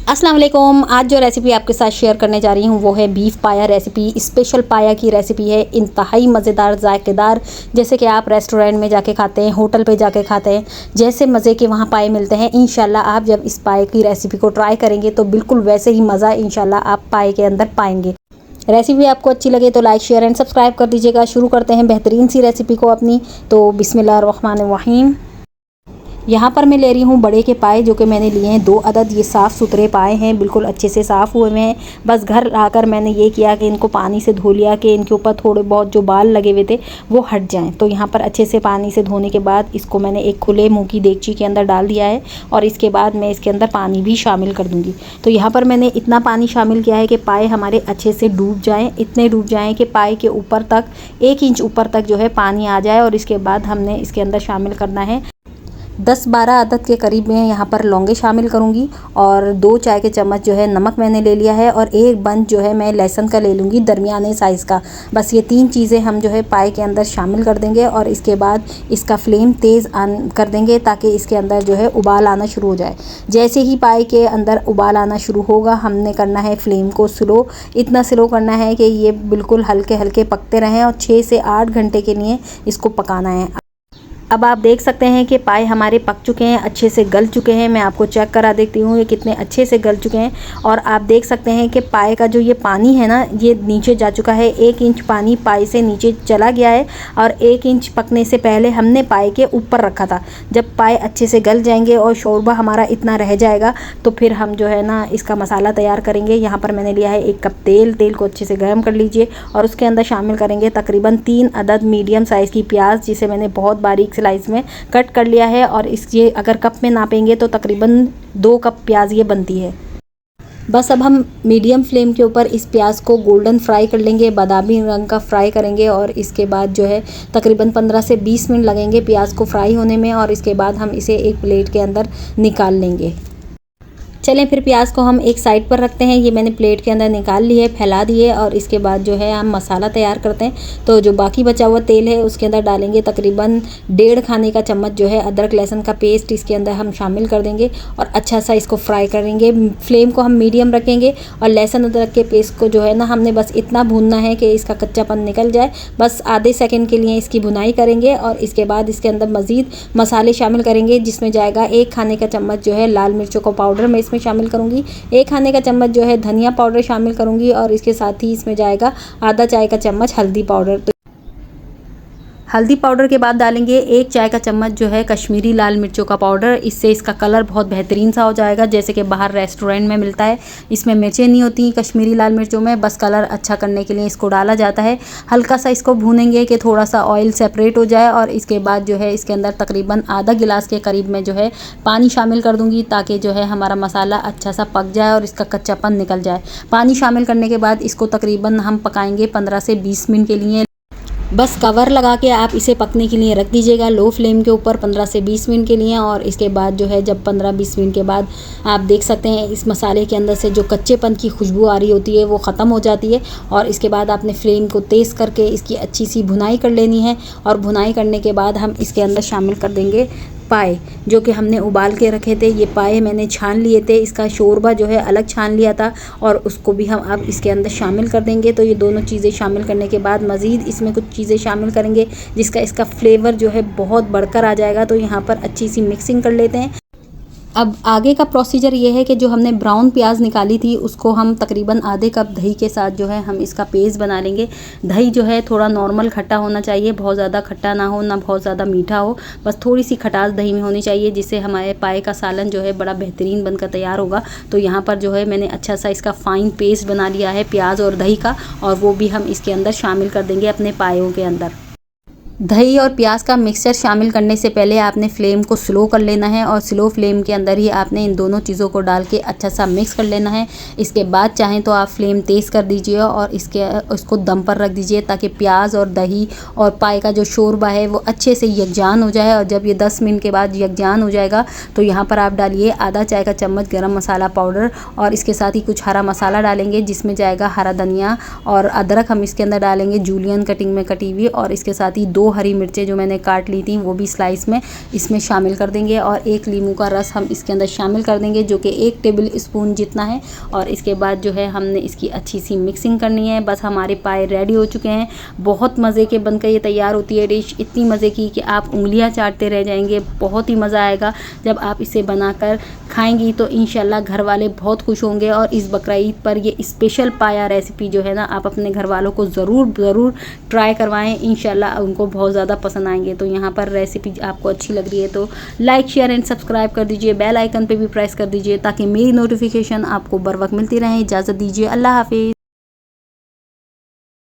अस्सलाम वालेकुम। आज जो रेसिपी आपके साथ शेयर करने जा रही हूँ वो है बीफ पाया रेसिपी। स्पेशल पाया की रेसिपी है, इंतहाई मज़ेदार, जायकेदार। जैसे कि आप रेस्टोरेंट में जाके खाते हैं, होटल पे जाके खाते हैं, जैसे मज़े के वहाँ पाए मिलते हैं, इंशाल्लाह आप जब इस पाए की रेसिपी को ट्राई करेंगे तो बिल्कुल वैसे ही मज़ा इंशाल्लाह आप पाए के अंदर पाएंगे। रेसिपी आपको अच्छी लगे तो लाइक, शेयर एंड सब्सक्राइब कर दीजिएगा। शुरू करते हैं बेहतरीन सी रेसिपी को अपनी। तो बिस्मिल्लाहिर्रहमानिर्रहीम। यहाँ पर मैं ले रही हूँ बड़े के पाए, जो कि मैंने लिए हैं 2 अदद। ये साफ़ सुथरे पाए हैं, बिल्कुल अच्छे से साफ़ हुए हुए हैं। बस घर आकर मैंने ये किया कि इनको पानी से धो लिया कि इनके ऊपर थोड़े बहुत जो बाल लगे हुए थे वो हट जाएं। तो यहाँ पर अच्छे से पानी से धोने के बाद इसको मैंने एक खुले मुँह की देगची के अंदर डाल दिया है और इसके बाद मैं इसके अंदर पानी भी शामिल कर दूँगी। तो यहाँ पर मैंने इतना पानी शामिल किया है कि पाए हमारे अच्छे से डूब जाएँ, इतने डूब जाएँ कि पाए के ऊपर तक 1 इंच ऊपर तक जो है पानी आ जाए। और इसके बाद हमने इसके अंदर शामिल करना है 10-12 अदद के करीब मैं यहाँ पर लौंगे शामिल करूँगी और 2 चाय के चम्मच जो है नमक मैंने ले लिया है और 1 बंच जो है मैं लहसुन का ले लूँगी, दरमियाने साइज़ का। बस ये 3 चीज़ें हम जो है पाए के अंदर शामिल कर देंगे और इसके बाद इसका फ्लेम तेज़ ऑन कर देंगे ताकि इसके अंदर जो है उबाल आना शुरू हो जाए। जैसे ही पाए के अंदर उबाल आना शुरू होगा हमने करना है फ्लेम को स्लो। इतना स्लो करना है कि ये बिल्कुल हल्के हल्के पकते रहें और 6 से 8 घंटे के लिए इसको पकाना है। अब आप देख सकते हैं कि पाए हमारे पक चुके हैं, अच्छे से गल चुके हैं। मैं आपको चेक करा देती हूँ ये कितने अच्छे से गल चुके हैं। और आप देख सकते हैं कि पाए का जो ये पानी है ना, ये नीचे जा चुका है। 1 इंच पानी पाए से नीचे चला गया है और 1 इंच पकने से पहले हमने पाए के ऊपर रखा था। जब पाए अच्छे से गल जाएंगे और शोरबा हमारा इतना रह जाएगा तो फिर हम जो है ना इसका मसाला तैयार करेंगे। यहाँ पर मैंने लिया है 1 कप तेल। तेल को अच्छे से गर्म कर लीजिए और उसके अंदर शामिल करेंगे तकरीबन 3 अदद मीडियम साइज़ की प्याज, जिसे मैंने बहुत बारीक स्लाइस में कट कर लिया है। और इस ये अगर कप में नापेंगे तो तकरीबन 2 कप प्याज ये बनती है। बस अब हम मीडियम फ्लेम के ऊपर इस प्याज को गोल्डन फ्राई कर लेंगे, बादामी रंग का फ्राई करेंगे और इसके बाद जो है तकरीबन 15 से 20 मिनट लगेंगे प्याज को फ्राई होने में। और इसके बाद हम इसे एक प्लेट के अंदर निकाल लेंगे। चलें फिर प्याज को हम एक साइड पर रखते हैं। ये मैंने प्लेट के अंदर निकाल लिए, फैला दिए और इसके बाद जो है हम मसाला तैयार करते हैं। तो जो बाकी बचा हुआ तेल है उसके अंदर डालेंगे तकरीबन 1.5 खाने का चम्मच जो है अदरक लहसुन का पेस्ट इसके अंदर हम शामिल कर देंगे और अच्छा सा इसको फ्राई करेंगे। फ्लेम को हम मीडियम रखेंगे और लहसुन अदरक के पेस्ट को जो है ना हमने बस इतना भूनना है कि इसका कच्चापन निकल जाए। बस आधे सेकंड के लिए इसकी भुनाई करेंगे और इसके बाद इसके अंदर मज़ीद मसाले शामिल करेंगे, जिसमें जाएगा 1 खाने का चम्मच जो है लाल मिर्चों का पाउडर मैं इसमें शामिल करूंगी, 1 खाने का चम्मच जो है धनिया पाउडर शामिल करूंगी और इसके साथ ही इसमें जाएगा आधा चाय का चम्मच हल्दी पाउडर। तो हल्दी पाउडर के बाद डालेंगे 1 चाय का चम्मच जो है कश्मीरी लाल मिर्चों का पाउडर। इससे इसका कलर बहुत बेहतरीन सा हो जाएगा, जैसे कि बाहर रेस्टोरेंट में मिलता है। इसमें मिर्चें नहीं होती कश्मीरी लाल मिर्चों में, बस कलर अच्छा करने के लिए इसको डाला जाता है। हल्का सा इसको भूनेंगे कि थोड़ा सा ऑयल सेपरेट हो जाए और इसके बाद जो है इसके अंदर तकरीबन आधा गिलास के करीब में जो है पानी शामिल कर दूँगी ताकि जो है हमारा मसाला अच्छा सा पक जाए और इसका कच्चापन निकल जाए। पानी शामिल करने के बाद इसको तकरीबन हम पकाएंगे 15 से 20 मिनट के लिए। बस कवर लगा के आप इसे पकने के लिए रख दीजिएगा लो फ्लेम के ऊपर 15 से 20 मिनट के लिए। और इसके बाद जो है जब 15-20 मिनट के बाद आप देख सकते हैं इस मसाले के अंदर से जो कच्चेपन की खुशबू आ रही होती है वो ख़त्म हो जाती है। और इसके बाद आपने फ्लेम को तेज़ करके इसकी अच्छी सी भुनाई कर लेनी है। और भुनाई करने के बाद हम इसके अंदर शामिल कर देंगे पाए, जो कि हमने उबाल के रखे थे। ये पाए मैंने छान लिए थे, इसका शोरबा जो है अलग छान लिया था और उसको भी हम अब इसके अंदर शामिल कर देंगे। तो ये दोनों चीज़ें शामिल करने के बाद मज़ीद इसमें कुछ चीज़ें शामिल करेंगे जिसका इसका फ्लेवर जो है बहुत बढ़कर आ जाएगा। तो यहाँ पर अच्छी सी मिक्सिंग कर लेते हैं। अब आगे का प्रोसीजर ये है कि जो हमने ब्राउन प्याज निकाली थी उसको हम तकरीबन आधे कप दही के साथ जो है हम इसका पेस्ट बना लेंगे। दही जो है थोड़ा नॉर्मल खट्टा होना चाहिए, बहुत ज़्यादा खट्टा ना हो ना बहुत ज़्यादा मीठा हो, बस थोड़ी सी खटास दही में होनी चाहिए, जिससे हमारे पाए का सालन जो है बड़ा बेहतरीन बनकर तैयार होगा। तो यहाँ पर जो है मैंने अच्छा सा इसका फ़ाइन पेस्ट बना लिया है प्याज और दही का, और वो भी हम इसके अंदर शामिल कर देंगे अपने पायों के अंदर। दही और प्याज का मिक्सचर शामिल करने से पहले आपने फ्लेम को स्लो कर लेना है और स्लो फ्लेम के अंदर ही आपने इन दोनों चीज़ों को डाल के अच्छा सा मिक्स कर लेना है। इसके बाद चाहें तो आप फ्लेम तेज़ कर दीजिए और उसको दम पर रख दीजिए ताकि प्याज और दही और पाए का जो शोरबा है वो अच्छे से यकजान हो जाए। और जब ये 10 मिनट के बाद यकजान हो जाएगा तो यहाँ पर आप डालिए आधा चाय का चम्मच गरम मसाला पाउडर और इसके साथ ही कुछ हरा मसाला डालेंगे, जिसमें जाएगा हरा धनिया और अदरक हम इसके अंदर डालेंगे जूलियन कटिंग में कटी हुई, और इसके साथ ही 2 2 हरी मिर्चें जो मैंने काट ली थी वो भी स्लाइस में इसमें शामिल कर देंगे और 1 नींबू का रस हम इसके अंदर शामिल कर देंगे जो कि 1 टेबल स्पून जितना है। और इसके बाद जो है हमने इसकी अच्छी सी मिक्सिंग करनी है। बस हमारे पाए रेडी हो चुके हैं। बहुत मज़े के बनकर ये तैयार होती है डिश, इतनी मज़े की कि आप उंगलियां चाटते रह जाएंगे। बहुत ही मज़ा आएगा जब आप इसे बनाकर खाएंगी तो इंशाल्लाह घर वाले बहुत खुश होंगे। और इस बकरा ईद पर ये स्पेशल पाया रेसिपी जो है ना आप अपने घर वालों को ज़रूर ट्राई करवाएं, इंशाल्लाह उनको बहुत ज़्यादा पसंद आएंगे। तो यहाँ पर रेसिपी आपको अच्छी लग रही है तो लाइक शेयर एंड सब्सक्राइब कर दीजिए, बेल आइकन पे भी प्रेस कर दीजिए ताकि मेरी नोटिफिकेशन आपको बर वक्त मिलती रहे। इजाज़त दीजिए, अल्लाह हाफिज़।